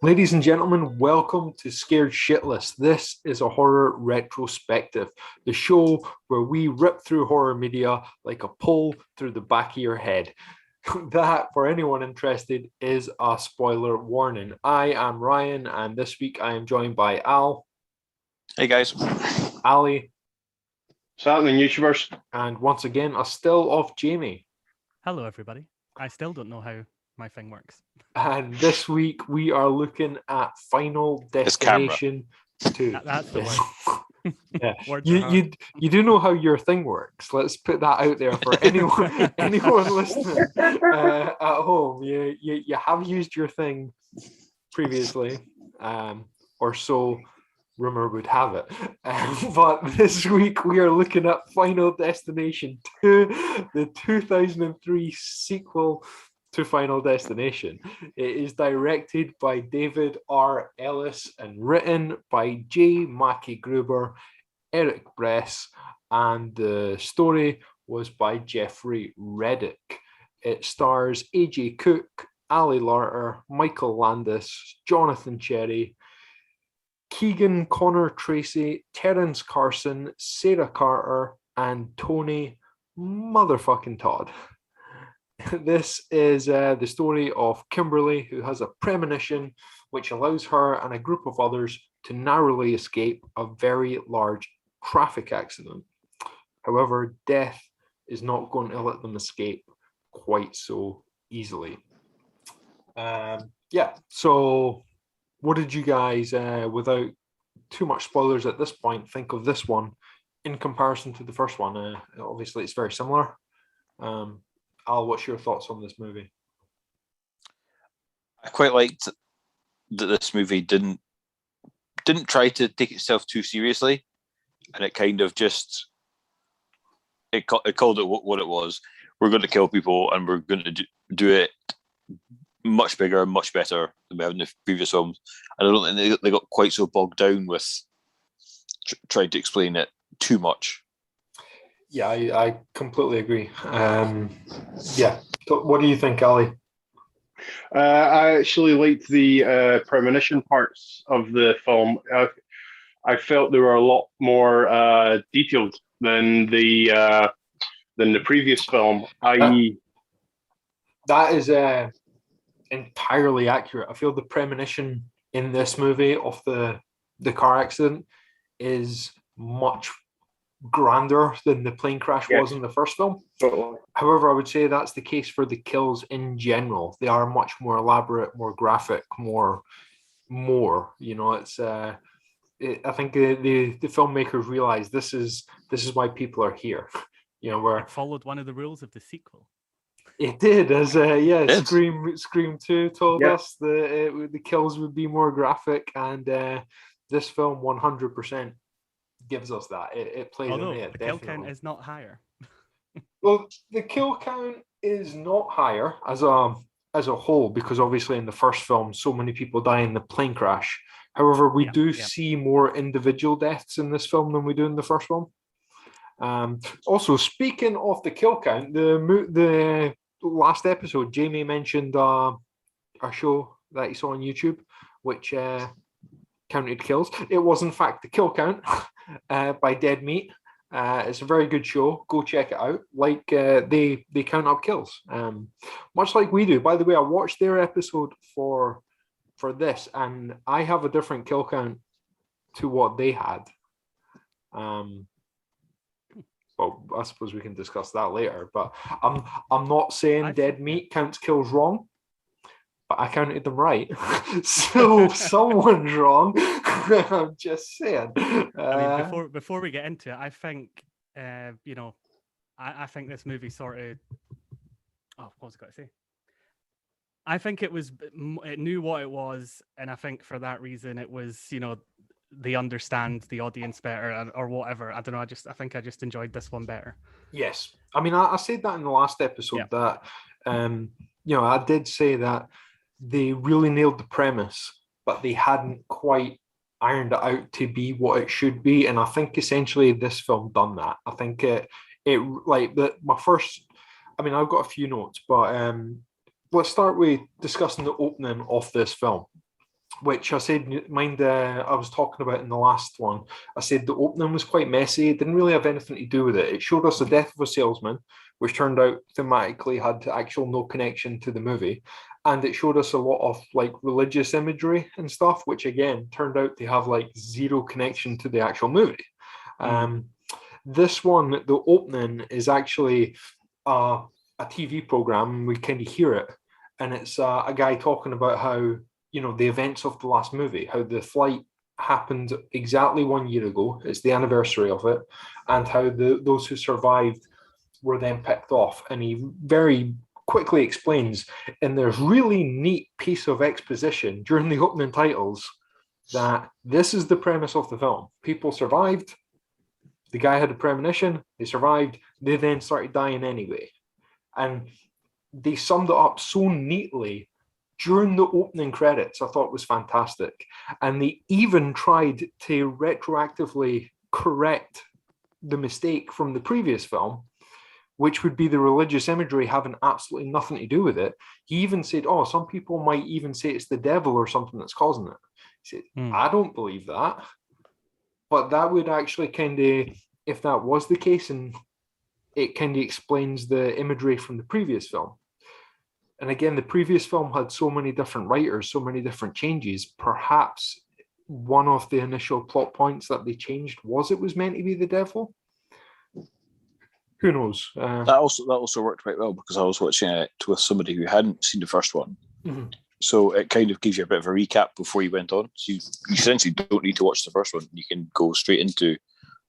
Ladies and gentlemen, welcome to Scared Shitless. This is a horror retrospective, the show where we rip through horror media like a pole through the back of your head. That, for anyone interested, is a spoiler warning. I am Ryan, and this week I am joined by Al. Hey guys. Ali. What's happening, YouTubers? And once again, a still of Jamie. Hello, everybody. I still don't know how my thing works. And this week we are looking at Final Destination 2. That's the word. Yeah. You do know how your thing works. Let's put that out there for anyone listening at home. You have used your thing previously, or so rumor would have it. But this week we are looking at Final Destination 2, the 2003 sequel to Final Destination. It is directed by David R. Ellis and written by J. Mackie Gruber, Eric Bress, and the story was by Jeffrey Reddick. It stars A.J. Cook, Ali Larter, Michael Landis, Jonathan Cherry, Keegan Connor Tracy, Terence Carson, Sarah Carter, and Tony motherfucking Todd. This is the story of Kimberly, who has a premonition which allows her and a group of others to narrowly escape a very large traffic accident. However, death is not going to let them escape quite so easily. So what did you guys, without too much spoilers at this point, think of this one in comparison to the first one? Obviously, it's very similar. Al, what's your thoughts on this movie? I quite liked that this movie didn't try to take itself too seriously, and it kind of just it called it what it was. We're going to kill people, and we're going to do it much bigger, much better than we have in the previous films. And I don't think they got quite so bogged down with trying to explain it too much. Yeah, I completely agree. So what do you think, Ali? I actually liked the premonition parts of the film. I felt they were a lot more detailed than the previous film. That is entirely accurate. I feel the premonition in this movie of the car accident is much grander than the plane crash was in the first film. However, I would say that's the case for the kills in general. They are much more elaborate, more graphic, more. It's. I think the filmmakers realize this is why people are here. Where it followed one of the rules of the sequel. It did, Scream 2 told us that the kills would be more graphic, and this film 100%. Gives us that. It plays Although in it. The kill count is not higher. Well, the kill count is not higher as a whole, because obviously in the first film so many people die in the plane crash. However, we do see more individual deaths in this film than we do in the first one. Also, speaking of the kill count, the last episode, Jamie mentioned a show that he saw on YouTube, which counted kills. It was in fact the kill count by Dead Meat. It's a very good show. Go check it out. They count up kills, much like we do. By the way, I watched their episode for this, and I have a different kill count to what they had. Well, I suppose we can discuss that later. But I'm not saying Dead Meat counts kills wrong, but I counted them right. So someone's wrong. I'm just saying. Before we get into it, I think I think this movie sort of. Oh, what was I going to say? I think it knew what it was, and I think for that reason it was, they understand the audience better or whatever. I don't know. I think I just enjoyed this one better. Yes, I mean I said that in the last episode that I did say that they really nailed the premise, but they hadn't quite ironed it out to be what it should be. And I think essentially this film done that. I think my first. I mean, I've got a few notes, but let's start with discussing the opening of this film. which I said, mind, I was talking about in the last one. I said the opening was quite messy. It didn't really have anything to do with it. It showed us the death of a salesman, which turned out thematically had actual no connection to the movie. And it showed us a lot of like religious imagery and stuff, which again turned out to have like zero connection to the actual movie. This one, the opening is actually a TV program. We kind of hear it, and it's a guy talking about how, you know, the events of the last movie, how the flight happened exactly 1 year ago. It's the anniversary of it, and how those who survived were then picked off. And he very quickly explains in this really neat piece of exposition during the opening titles that this is the premise of the film. People survived. The guy had a premonition. They survived. They then started dying anyway. And they summed it up so neatly during the opening credits. I thought was fantastic. And they even tried to retroactively correct the mistake from the previous film, which would be the religious imagery having absolutely nothing to do with it. He even said, oh, some people might even say it's the devil or something that's causing it. He said, I don't believe that. But that would actually kind of, if that was the case, and it kind of explains the imagery from the previous film. And again, the previous film had so many different writers, so many different changes. Perhaps one of the initial plot points that they changed was it was meant to be the devil. Who knows? That also worked quite well because I was watching it with somebody who hadn't seen the first one. Mm-hmm. So it kind of gives you a bit of a recap before you went on. So you essentially don't need to watch the first one. You can go straight into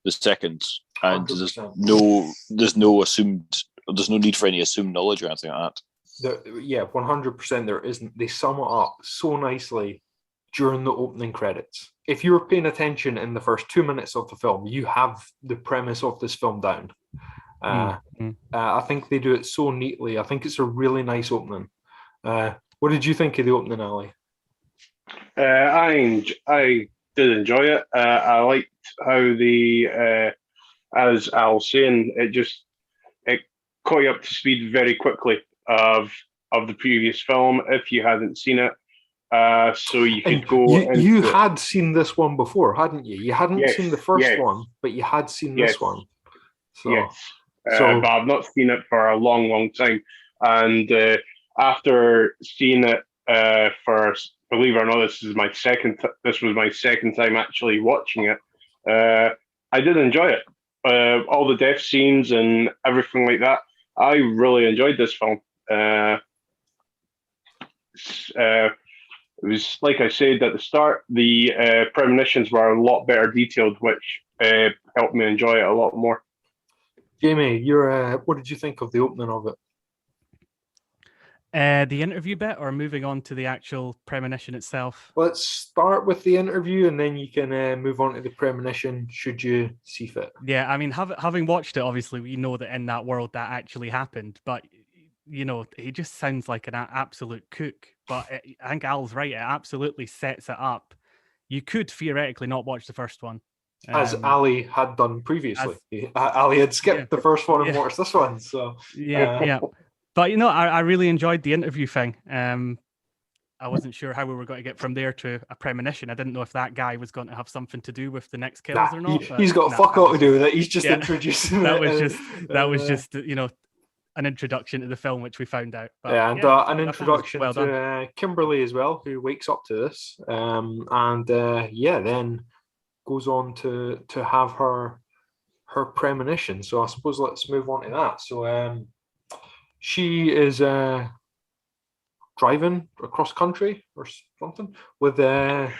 the second, and 100%. there's no need for any assumed knowledge or anything like that. 100% there isn't. They sum it up so nicely during the opening credits. If you were paying attention in the first 2 minutes of the film, you have the premise of this film down. I think they do it so neatly. I think it's a really nice opening. What did you think of the opening, Ali? I did enjoy it. I liked how as Al was saying, it caught you up to speed very quickly of the previous film if you hadn't seen it. So you could go. You had seen this one before, hadn't you? You hadn't seen the first one, but you had seen this one. So, yes. But I've not seen it for a long, long time. And after seeing it believe it or not, this was my second time actually watching it. I did enjoy it. All the death scenes and everything like that. I really enjoyed this film. It was, like I said at the start, the premonitions were a lot better detailed, which helped me enjoy it a lot more. Jamie, what did you think of the opening of it? The interview bit, or moving on to the actual premonition itself? Let's start with the interview, and then you can move on to the premonition, should you see fit. Yeah, I mean, having watched it, obviously, we know that in that world that actually happened, but, you know, he just sounds like an absolute kook. But I think Al's right, it absolutely sets it up. You could theoretically not watch the first one. As Ali had done previously. Ali had skipped the first one and watched this one. So yeah. But, you know, I really enjoyed the interview thing. I wasn't sure how we were going to get from there to a premonition. I didn't know if that guy was going to have something to do with the next kills or not. He's got fuck all to do with it. He's just introducing it. That was just, you know, an introduction to the film, which we found out. But, an introduction to Kimberly as well, who wakes up to this. Then goes on to have her premonition. So I suppose let's move on to that. So she is driving across country or something with on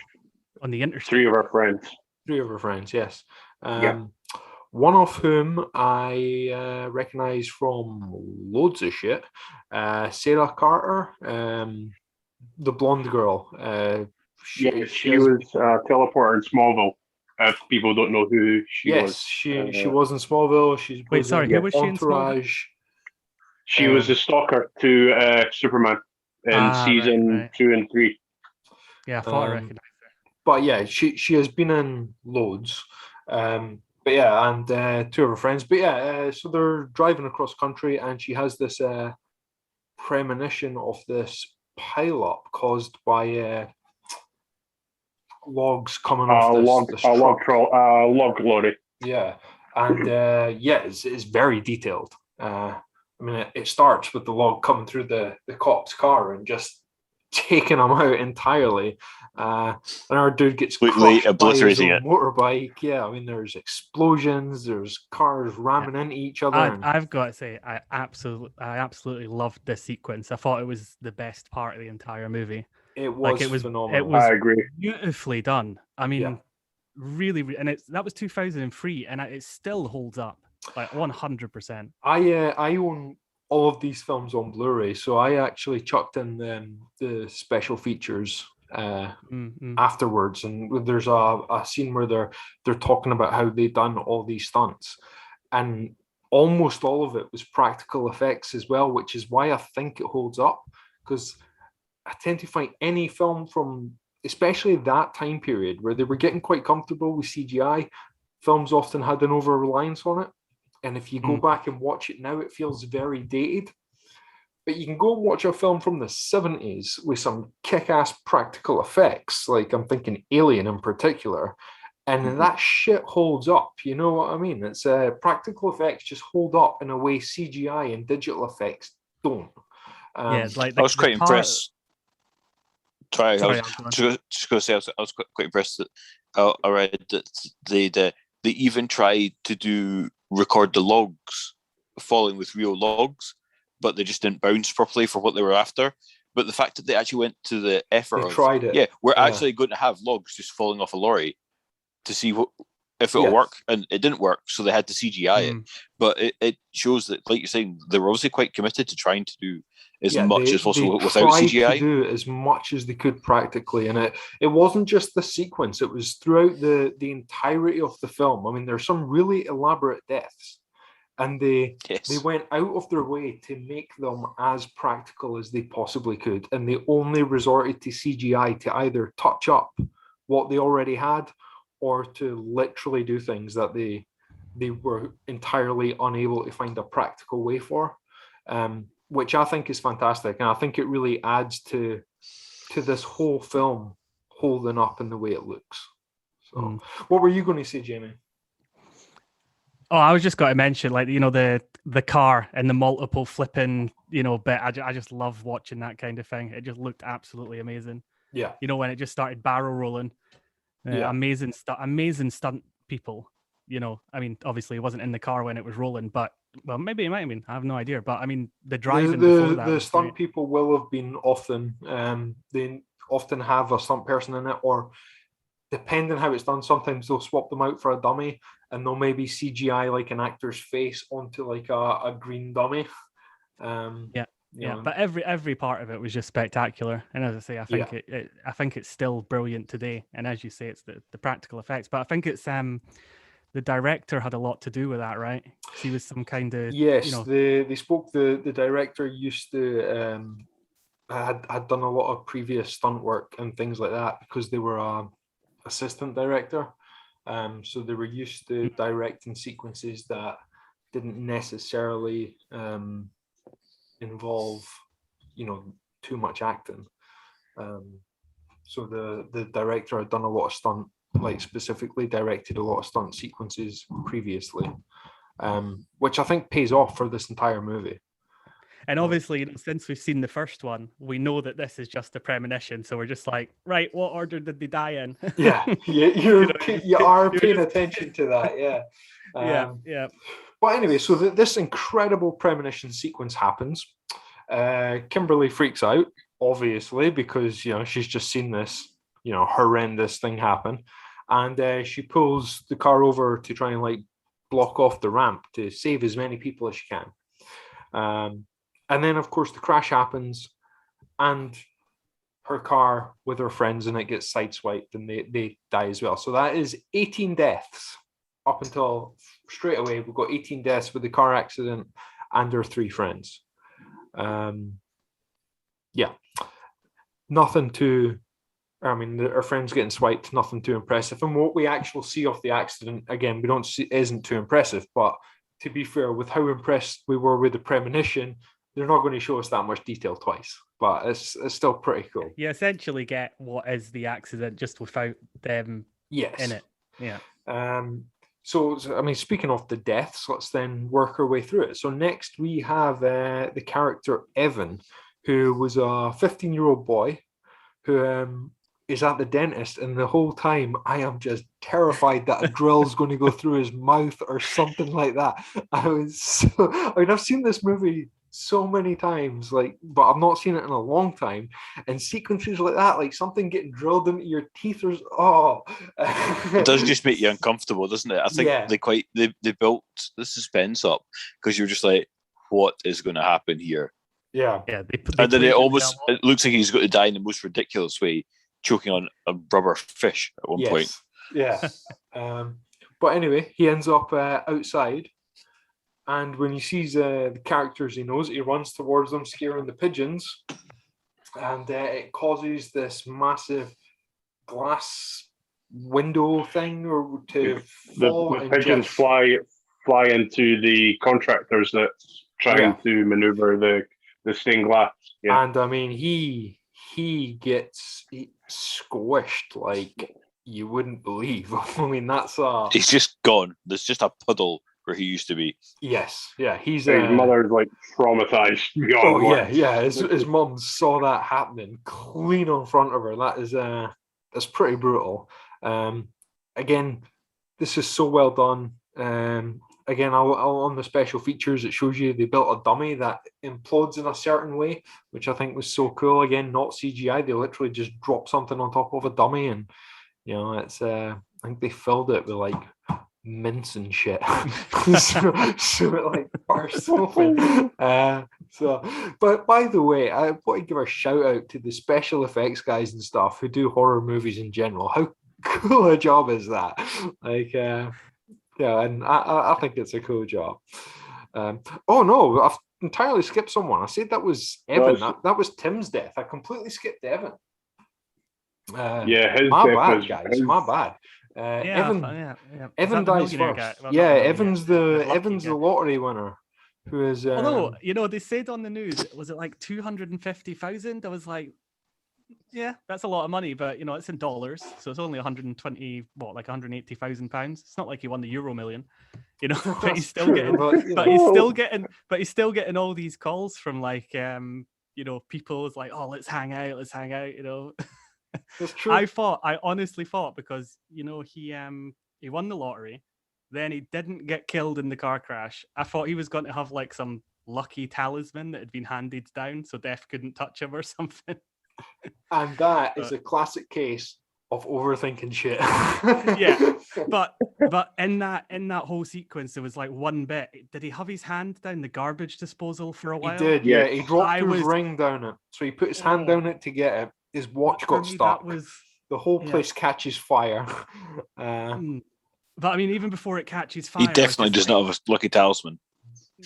the interstate. Three of her friends, yes. One of whom I recognize from loads of shit. Sarah Carter, the blonde girl. She was teleporter in Smallville. If people don't know who she was. Yes, she was in Smallville. Who was she in Smallville? She was the stalker to Superman in season 2 and 3. Yeah, I thought I recognized her. But yeah, she has been in loads. And two of her friends. But so they're driving across country, and she has this premonition of this pileup caused by logs coming off this log lorry. Yeah, and it's very detailed. I mean, it starts with the log coming through the cop's car and just taking him out entirely. And our dude gets Completely crushed by his obliterating own it. motorbike. Yeah, I mean, there's explosions, there's cars ramming into each other. I've got to say, I absolutely loved this sequence. I thought it was the best part of the entire movie. It was phenomenal. It was I agree. beautifully done. I mean, Yeah. really, and that was 2003, and it still holds up like 100%. I own all of these films on Blu-ray, so I actually chucked in the special features afterwards, and there's a scene where they're talking about how they done all these stunts, and almost all of it was practical effects as well, which is why I think it holds up, because I tend to find any film from especially that time period where they were getting quite comfortable with CGI, films often had an over reliance on it. And if you go back and watch it now, it feels very dated. But you can go and watch a film from the 70s with some kick-ass practical effects, like I'm thinking Alien in particular, and that shit holds up. You know what I mean? It's practical effects just hold up in a way CGI and digital effects don't. It's like I was quite impressed. I was just going to say I was quite impressed that I read that they even tried to record the logs falling with real logs, but they just didn't bounce properly for what they were after. But the fact that they actually went to the effort They tried it. Yeah, we're actually going to have logs just falling off a lorry to see if it'll work, and it didn't work, so they had to CGI it. But it shows that, like you're saying, they were obviously quite committed to trying to do as much as possible without CGI. To do as much as they could practically, and it wasn't just the sequence; it was throughout the entirety of the film. I mean, there's some really elaborate deaths, and they went out of their way to make them as practical as they possibly could, and they only resorted to CGI to either touch up what they already had, or to literally do things that they were entirely unable to find a practical way for. Which I think is fantastic, and I think it really adds to this whole film holding up in the way it looks. So, what were you going to say, Jamie? Oh, I was just going to mention, like, you know, the car and the multiple flipping, you know, bit. I just love watching that kind of thing. It just looked absolutely amazing. Yeah. You know, when it just started barrel rolling, amazing stunt people. You know, I mean, obviously it wasn't in the car when it was rolling, but well, maybe it might have been. I have no idea. But I mean, the driving before that. The stunt people will have been often. They often have a stunt person in it, or depending how it's done, sometimes they'll swap them out for a dummy, and they'll maybe CGI like an actor's face onto like a green dummy. But every part of it was just spectacular. And as I say, I think I think it's still brilliant today. And as you say, it's the practical effects. But I think it's the director had a lot to do with that, right? He was some kind of they spoke. The director used to had done a lot of previous stunt work and things like that because they were assistant director. So they were used to directing sequences that didn't necessarily involve, too much acting. So the director had done a lot of stunt, like specifically directed a lot of stunt sequences previously, which I think pays off for this entire movie. And obviously, since we've seen the first one, we know that this is just a premonition. So we're just like, right, what order did they die in? You are paying attention to that, yeah. But anyway, so this incredible premonition sequence happens. Kimberly freaks out, obviously, because she's just seen this horrendous thing happen, and she pulls the car over to try and block off the ramp to save as many people as she can. And then, of course, the crash happens, and her car with her friends in it gets sideswiped, and they die as well. So that is 18 deaths up until straight away. We've got 18 deaths with the car accident and her 3 friends. Nothing too. I mean, her friends getting swiped, nothing too impressive. And what we actually see of the accident, again, we don't see isn't too impressive. But to be fair, with how impressed we were with the premonition, they're not going to show us that much detail twice, but it's still pretty cool. You essentially get what is the accident just without them Yes. in it. Yeah. So, I mean, speaking of the deaths, let's then work our way through it. So next we have the character Evan, who was a 15-year-old boy who is at the dentist, and the whole time I am just terrified that a drill's going to go through his mouth or something like that. I've seen this movie so many times, but I've not seen it in a long time. And sequences like that, like something getting drilled into your teeth, it does just make you uncomfortable, doesn't it? I think they built the suspense up because you're just like, what is going to happen here? Yeah. And then it looks like he's going to die in the most ridiculous way, choking on a rubber fish at one point. Yeah. But anyway, he ends up outside. And when he sees the characters he knows, he runs towards them, scaring the pigeons. And it causes this massive glass window thing to fall. The pigeons fly into the contractors that's trying to maneuver the stained glass. Yeah. And I mean, he gets squished like you wouldn't believe. I mean, he's just gone. There's just a puddle where he used to be. Yes, yeah, his mother's like traumatized beyond words. His mum saw that happening clean in front of her. That's pretty brutal. Again, this is so well done. Again, on the special features, it shows you they built a dummy that implodes in a certain way, which I think was so cool. Again, not CGI. They literally just drop something on top of a dummy, and it's. I think they filled it with like mince and shit, so it like bursts open. But by the way, I want to give a shout out to the special effects guys and stuff who do horror movies in general. How cool a job is that? And I think it's a cool job. Oh no, I've entirely skipped someone. I said that was Evan. That was Tim's death. I completely skipped Evan. His my death bad, was, guys. My bad. Evan dies first. Evan's the lottery winner. Who is? Although they said on the news, was it like 250,000? I was like, yeah, that's a lot of money, but it's in dollars, so it's only 120, like 180,000 pounds. It's not like he won the Euro Million, but he's still getting all these calls from like people is like, oh, let's hang out. That's true. I honestly thought because he won the lottery, then he didn't get killed in the car crash. I thought he was going to have like some lucky talisman that had been handed down so death couldn't touch him or something. And that is a classic case of overthinking shit. Yeah, but in that whole sequence, there was like one bit. Did he have his hand down the garbage disposal for a while? He did. Yeah, he dropped his ring down it, so he put his hand down it to get it. His watch got stuck. The whole place catches fire. But I mean, even before it catches fire, he definitely does not have a lucky talisman.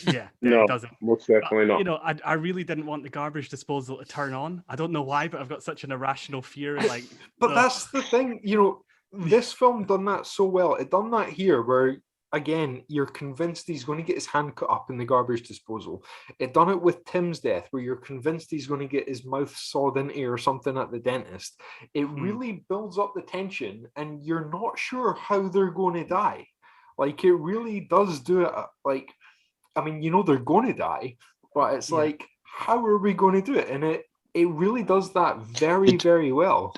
Yeah, no, it doesn't. Most definitely not. I really didn't want the garbage disposal to turn on. I don't know why, but I've got such an irrational fear. Like, but that's the thing. This film done that so well. It done that here, where again you're convinced he's going to get his hand cut up in the garbage disposal. It done it with Tim's death, where you're convinced he's going to get his mouth sawed into or something at the dentist. It really builds up the tension, and you're not sure how they're going to die. Like, it really does do it. Like, I mean, they're going to die, but it's like, how are we going to do it? And it really does that very, very well.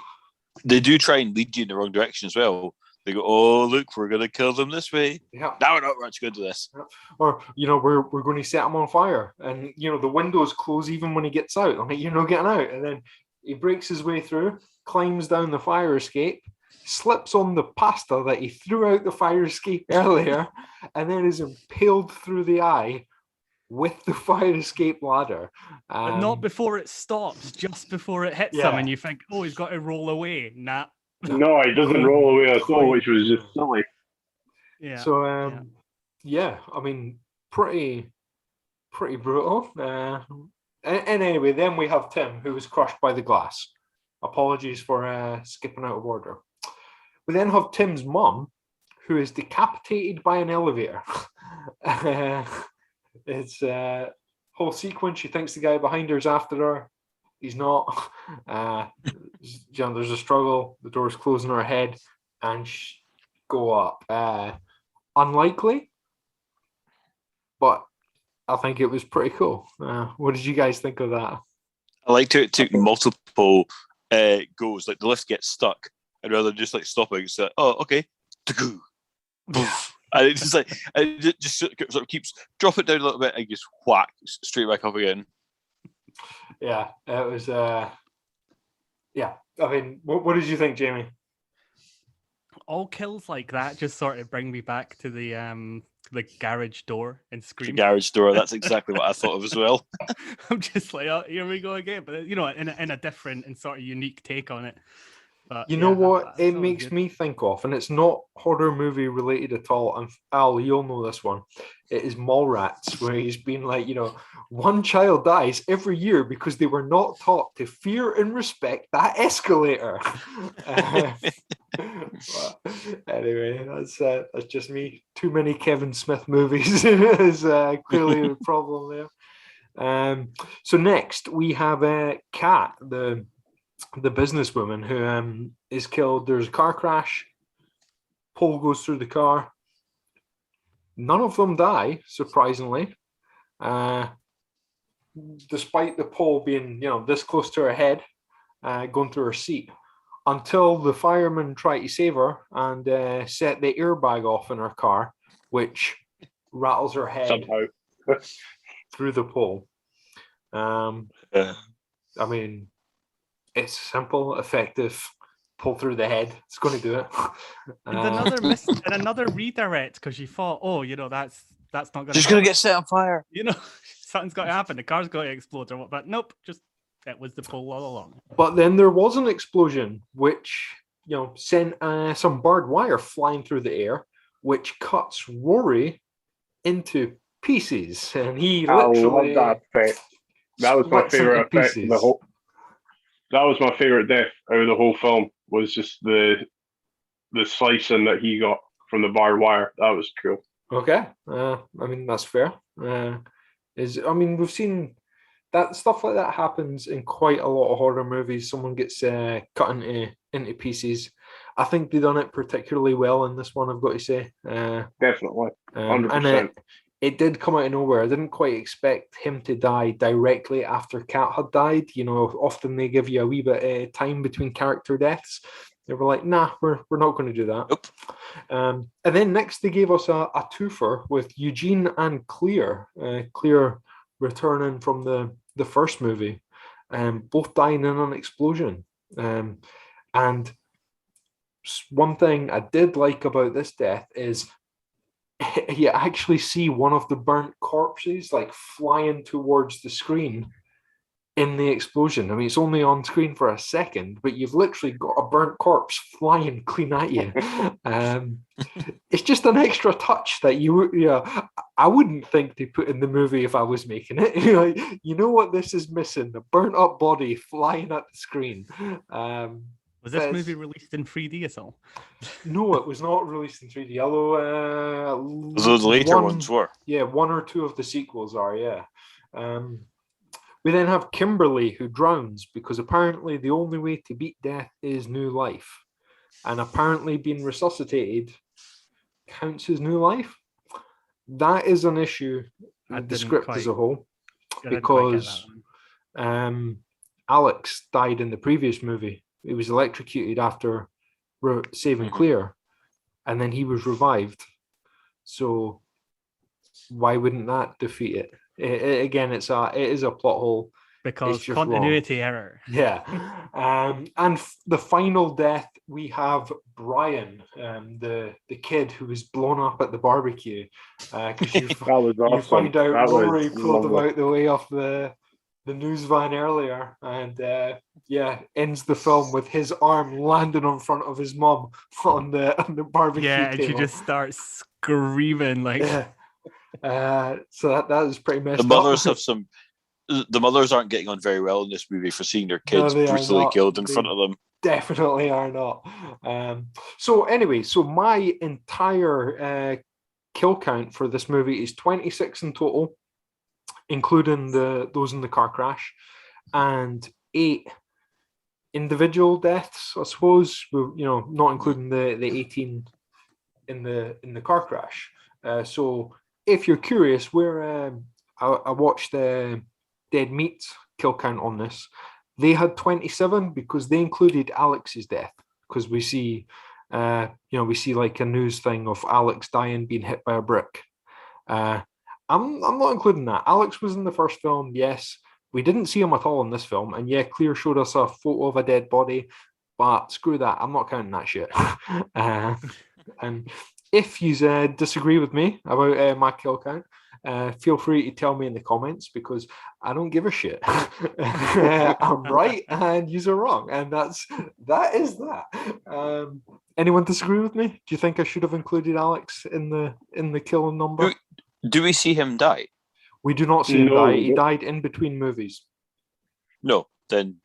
They do try and lead you in the wrong direction as well. They go, oh, look, we're going to kill them this way. Yeah. Now we're not much good to this. Or, we're going to set him on fire. And, the windows close even when he gets out. I mean, you're not getting out. And then he breaks his way through, climbs down the fire escape, slips on the pasta that he threw out the fire escape earlier, and then is impaled through the eye with the fire escape ladder. But not before it stops, just before it hits him, and you think, oh, he's got to roll away. Nah. No, he doesn't roll away at all, which was just silly. Yeah. So, I mean, pretty brutal. And anyway, then we have Tim, who was crushed by the glass. Apologies for skipping out of order. We then have Tim's mum, who is decapitated by an elevator. It's whole sequence. She thinks the guy behind her is after her. He's not. There's a struggle. The door's closing on her head, and go up. Unlikely, but I think it was pretty cool. What did you guys think of that? I liked it took multiple goes. Like the lift gets stuck, and rather than just like stopping, it's like, oh, okay. And it's just like it just sort of keeps drop it down a little bit and just whack straight back up again. Yeah, it was. Yeah, I mean, what did you think, Jamie? All kills like that just sort of bring me back to the garage door in Scream. The garage door. That's exactly what I thought of as well. I'm just like, oh, here we go again, but in a different and sort of unique take on it. But you know what it makes me think of, and it's not horror movie related at all. And Al, you'll know this one. It is Mallrats, where he's been like, one child dies every year because they were not taught to fear and respect that escalator. Anyway, that's just me. Too many Kevin Smith movies is clearly a problem there. So next we have Kat, the businesswoman who is killed. There's a car crash. Pole goes through the car. None of them die, surprisingly, despite the pole being this close to her head, going through her seat, until the firemen try to save her and set the airbag off in her car, which rattles her head somehow through the pole. I mean, it's simple, effective. Pull through the head. It's going to do it. And another redirect because you thought, that's not going to. She's going to get set on fire. Something's got to happen. The car's going to explode or what? But nope, just that was the pull all along. But then there was an explosion, which sent some barbed wire flying through the air, which cuts Rory into pieces, and he literally. I love that effect. That was my favorite effect of the whole. That was my favorite death out of the whole film. Was just the slicing that he got from the barbed wire. That was cool. Okay, I mean that's fair. We've seen that stuff like that happens in quite a lot of horror movies. Someone gets cut into pieces. I think they done it particularly well in this one, I've got to say. Definitely, 100%. And it did come out of nowhere. I didn't quite expect him to die directly after Kat had died. Often they give you a wee bit of time between character deaths. They were like, nah, we're not going to do that. Nope. And then next they gave us a twofer with Eugene and Clear. Clear returning from the first movie, both dying in an explosion. And one thing I did like about this death is you actually see one of the burnt corpses like flying towards the screen in the explosion. I mean, it's only on screen for a second, but you've literally got a burnt corpse flying clean at you. It's just an extra touch that I wouldn't think they put in the movie if I was making it. You know what this is missing? The burnt up body flying at the screen. Was this movie released in 3D at all? No, it was not released in 3D. Although those later ones were. Yeah, one or two of the sequels are. Yeah. We then have Kimberly, who drowns because apparently the only way to beat death is new life, and apparently being resuscitated counts as new life. That is an issue with the script as a whole, because Alex died in the previous movie. He was electrocuted after saving Claire, and then he was revived. So why wouldn't that defeat it? It is a plot hole because continuity error. Yeah. And the final death, we have Brian, the kid who was blown up at the barbecue. Because you find out Rory pulled him out the way off the news van earlier, and ends the film with his arm landing on front of his mum on the barbecue table. And she just starts screaming like. Yeah. So that is pretty messed up. The mothers aren't getting on very well in this movie for seeing their kids brutally killed in front of them. Definitely are not. So my entire kill count for this movie is 26 in total. including those in the car crash, and 8 individual deaths, I suppose. Not including the 18 in the car crash. So if you're curious, I watched the Dead Meat kill count on this. They had 27 because they included Alex's death, because we see like a news thing of Alex dying, being hit by a brick. I'm not including that. Alex was in the first film, yes. We didn't see him at all in this film, and yeah, Clear showed us a photo of a dead body, but screw that, I'm not counting that shit. And if you disagree with me about my kill count, feel free to tell me in the comments, because I don't give a shit. I'm right and you are wrong, and that is that. Anyone disagree with me? Do you think I should have included Alex in the kill number? Do we see him die? We do not see him die. He died in between movies. No, then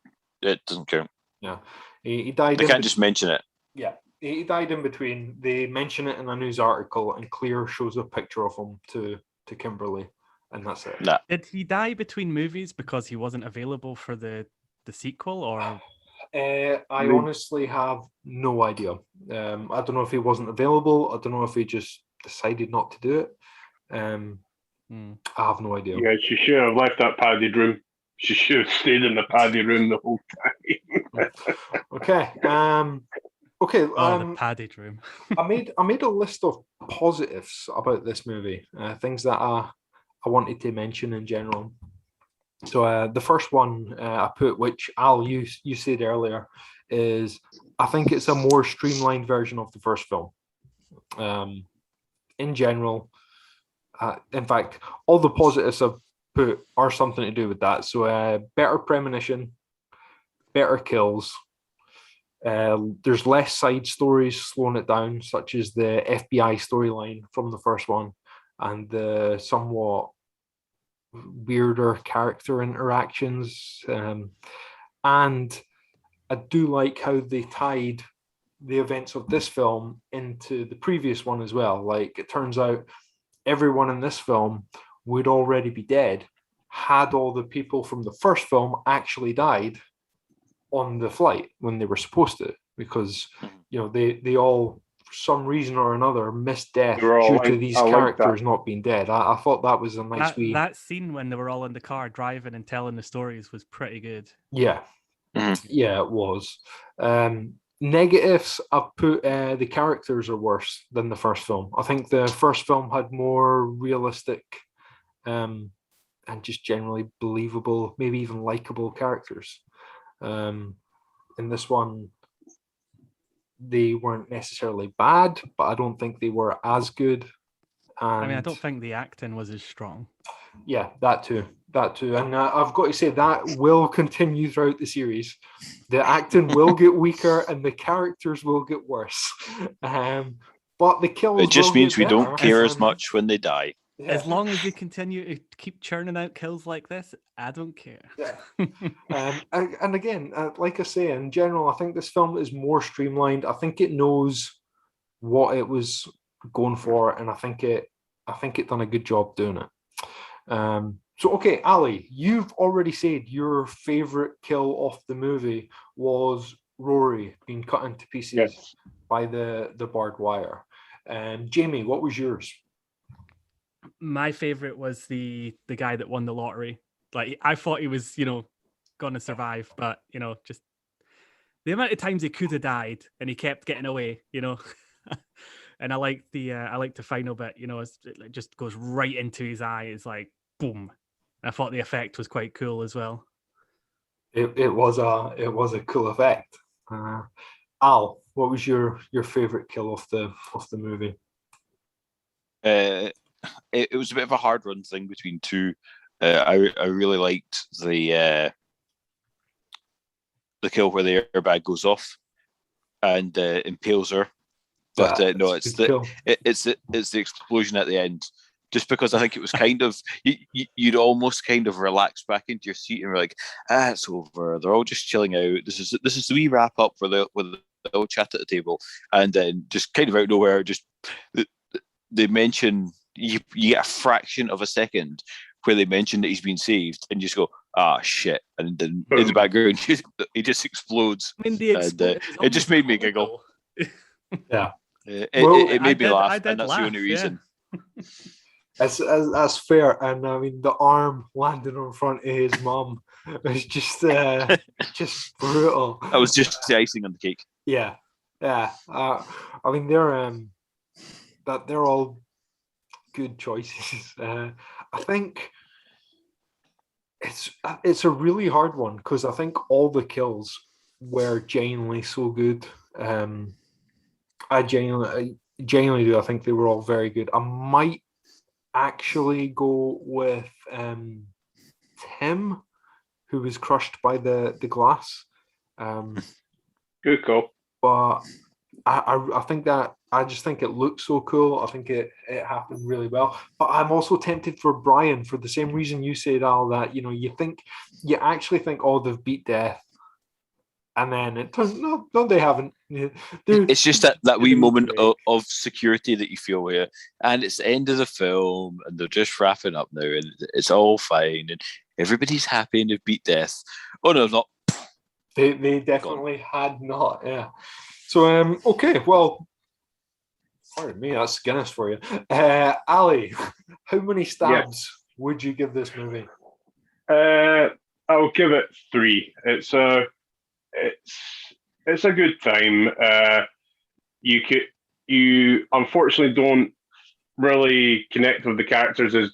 it doesn't count. Yeah, he died. They can't just mention it. Yeah, he died in between. They mention it in a news article, and Clear shows a picture of him to Kimberly, and that's it. Nah. Did he die between movies because he wasn't available for the sequel, or? I honestly have no idea. I don't know if he wasn't available. I don't know if he just decided not to do it. I have no idea. Yeah, she should have left that padded room. She should have stayed in the padded room the whole time. Okay. Okay. The padded room. I made a list of positives about this movie, things that I wanted to mention in general. So the first one I put, which Al, you said earlier, is I think it's a more streamlined version of the first film. In general, in fact, all the positives I've put are something to do with that. So better premonition, better kills. There's less side stories slowing it down, such as the FBI storyline from the first one, and the somewhat weirder character interactions. And I do like how they tied the events of this film into the previous one as well. Like, it turns out everyone in this film would already be dead had all the people from the first film actually died on the flight when they were supposed to, because they all, for some reason or another, missed death due to these characters not being dead. I thought that was a nice that scene when they were all in the car driving and telling the stories was pretty good. Yeah. Yeah, it was. Negatives, I've put the characters are worse than the first film. I think the first film had more realistic and just generally believable, maybe even likable characters. In this one, they weren't necessarily bad, but I don't think they were as good. And I don't think the acting was as strong. Yeah, that too. And I've got to say, that will continue throughout the series. The acting will get weaker and the characters will get worse. But the kills, it just means we better. don't care as much when they die. Yeah. As long as they continue to keep churning out kills like this, I don't care. Yeah. And again, like I say, in general, I think this film is more streamlined. I think it knows what it was going for, and I think it done a good job doing it. So, okay, Ali, you've already said your favorite kill of the movie was Rory being cut into pieces by the barbed wire. Jamie, what was yours? My favorite was the guy that won the lottery. Like, I thought he was, going to survive, but just the amount of times he could have died and he kept getting away, And I like the final bit, it just goes right into his eye. It's like boom. I thought the effect was quite cool as well. It was a cool effect. Al, what was your favorite kill of the movie? It was a bit of a hard run thing between two. I really liked the kill where the airbag goes off and impales her. But no, it's the explosion at the end. Just because I think it was kind of you'd almost kind of relax back into your seat and we're like, it's over. They're all just chilling out. This is the wee wrap up with the old chat at the table, and then just kind of out of nowhere, just they mention you get a fraction of a second where they mention that he's been saved, and you just go, shit, and then in the Boom. background he just explodes. I mean, the And it just made me giggle. Yeah. It made me laugh, I did and that's the only reason. That's fair. And I mean, the arm landing in front of his mum was just brutal. That was just the icing on the cake. Yeah. I mean, they're all good choices. I think it's a really hard one because I think all the kills were genuinely so good. I genuinely do. I think they were all very good. I might actually go with Tim, who was crushed by the glass. Good call. But I think that I just think it looks so cool. I think it happened really well. But I'm also tempted for Brian for the same reason you said, Al, that you actually think, oh, they've beat death. And then it turns no, they haven't. It's just that wee moment of security that you feel here, and it's the end of the film, and they're just wrapping up now, and it's all fine, and everybody's happy, and they've beat death. Oh no, not. They definitely had not. Yeah. So okay, well, pardon me, that's Guinness for you. Ali, how many stabs would you give this movie? I'll give it 3. It's a good time. You unfortunately don't really connect with the characters as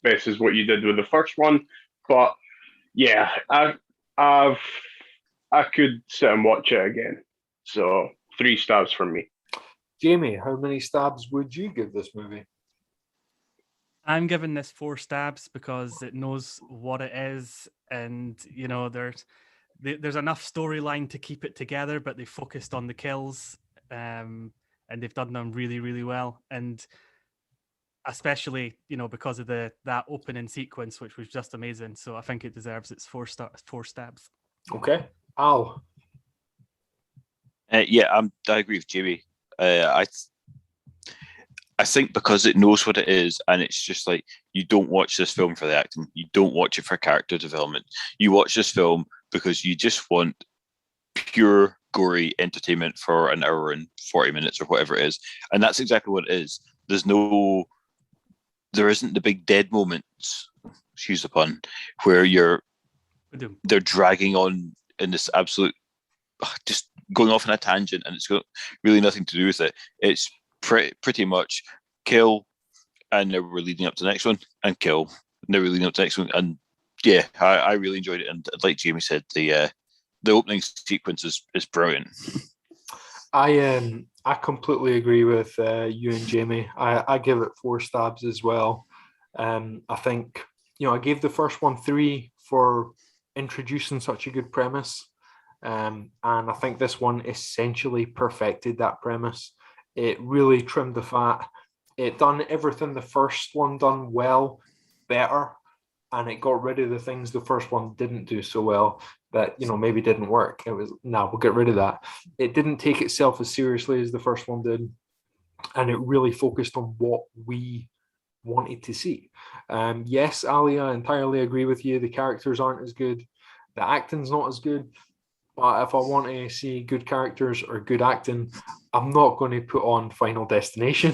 best as what you did with the first one, but yeah, I could sit and watch it again. So 3 stabs from me. Jamie, how many stabs would you give this movie? I'm giving this 4 stabs because it knows what it is, and there's enough storyline to keep it together, but they focused on the kills, and they've done them really, really well. And especially, because of that opening sequence, which was just amazing. So I think it deserves its 4 stabs. Okay, Al. I agree with Jamie. I think because it knows what it is, and it's just like, you don't watch this film for the acting, you don't watch it for character development. You watch this film because you just want pure gory entertainment for an hour and 40 minutes or whatever it is, and that's exactly what it is. There isn't the big dead moments, excuse the pun, where they're dragging on in this absolute, just going off on a tangent, and it's got really nothing to do with it. It's pretty much kill, and now we're leading up to the next one, and kill, and now we're leading up to the next one. And yeah, I really enjoyed it, and like Jamie said, the opening sequence is brilliant. I completely agree with you and Jamie. I give it 4 stabs as well. I think I gave the first one 3 for introducing such a good premise, and I think this one essentially perfected that premise. It really trimmed the fat. It done everything the first one done well, better, and it got rid of the things the first one didn't do so well that maybe didn't work. It was, we'll get rid of that. It didn't take itself as seriously as the first one did, and it really focused on what we wanted to see. Yes, Ali, I entirely agree with you. The characters aren't as good, the acting's not as good. But if I want to see good characters or good acting, I'm not going to put on Final Destination.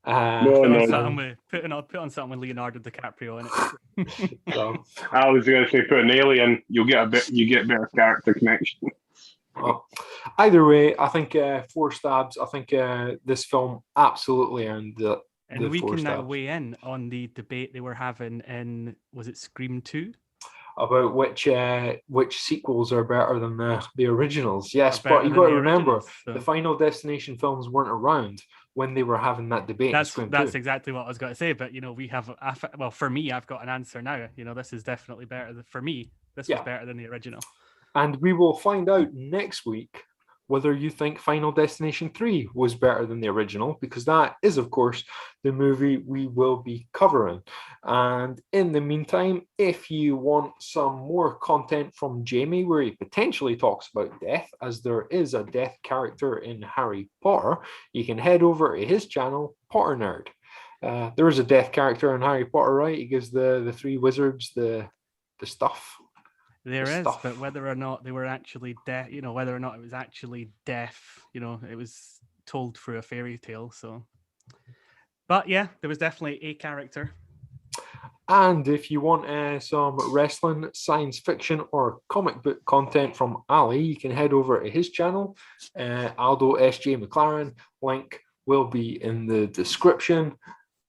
No. Put on something with Leonardo DiCaprio in it. So, I was going to say put an alien. You get better character connection. well, either way, I think 4 stabs. I think this film absolutely earned the. And we 4 can now stabs. weigh in on the debate they were having in, was it Scream 2? About which sequels are better than the originals. Yes, Are better but you than got to the remember, originals, so- the Final Destination films weren't around when they were having that debate. That's in Scream 2. exactly what I was going to say. But we have, well, for me, I've got an answer now. This is definitely better. For me, this was better than the original. And we will find out next week whether you think Final Destination 3 was better than the original, because that is, of course, the movie we will be covering. And in the meantime, if you want some more content from Jamie, where he potentially talks about death, as there is a death character in Harry Potter, you can head over to his channel, Potter Nerd. There is a death character in Harry Potter, right? He gives the three wizards the stuff. There The is, stuff. but whether or not they were actually deaf, whether or not it was actually deaf, it was told through a fairy tale. So, but yeah, there was definitely a character. And if you want some wrestling, science fiction, or comic book content from Ali, you can head over to his channel, Aldo SJ McLaren. Link will be in the description.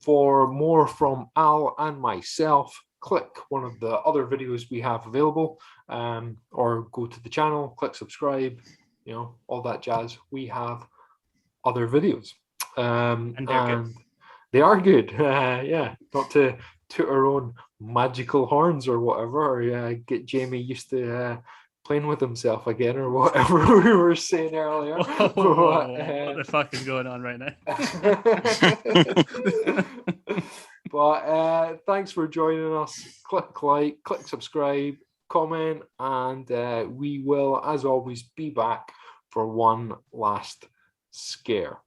For more from Al and myself, click one of the other videos we have available, or go to the channel, click subscribe, all that jazz. We have other videos. And they're good. They are good. Yeah, not to toot our own magical horns or whatever, or get Jamie used to playing with himself again or whatever we were saying earlier. What the fuck is going on right now? But thanks for joining us. Click like, click subscribe, comment, and we will, as always, be back for one last scare.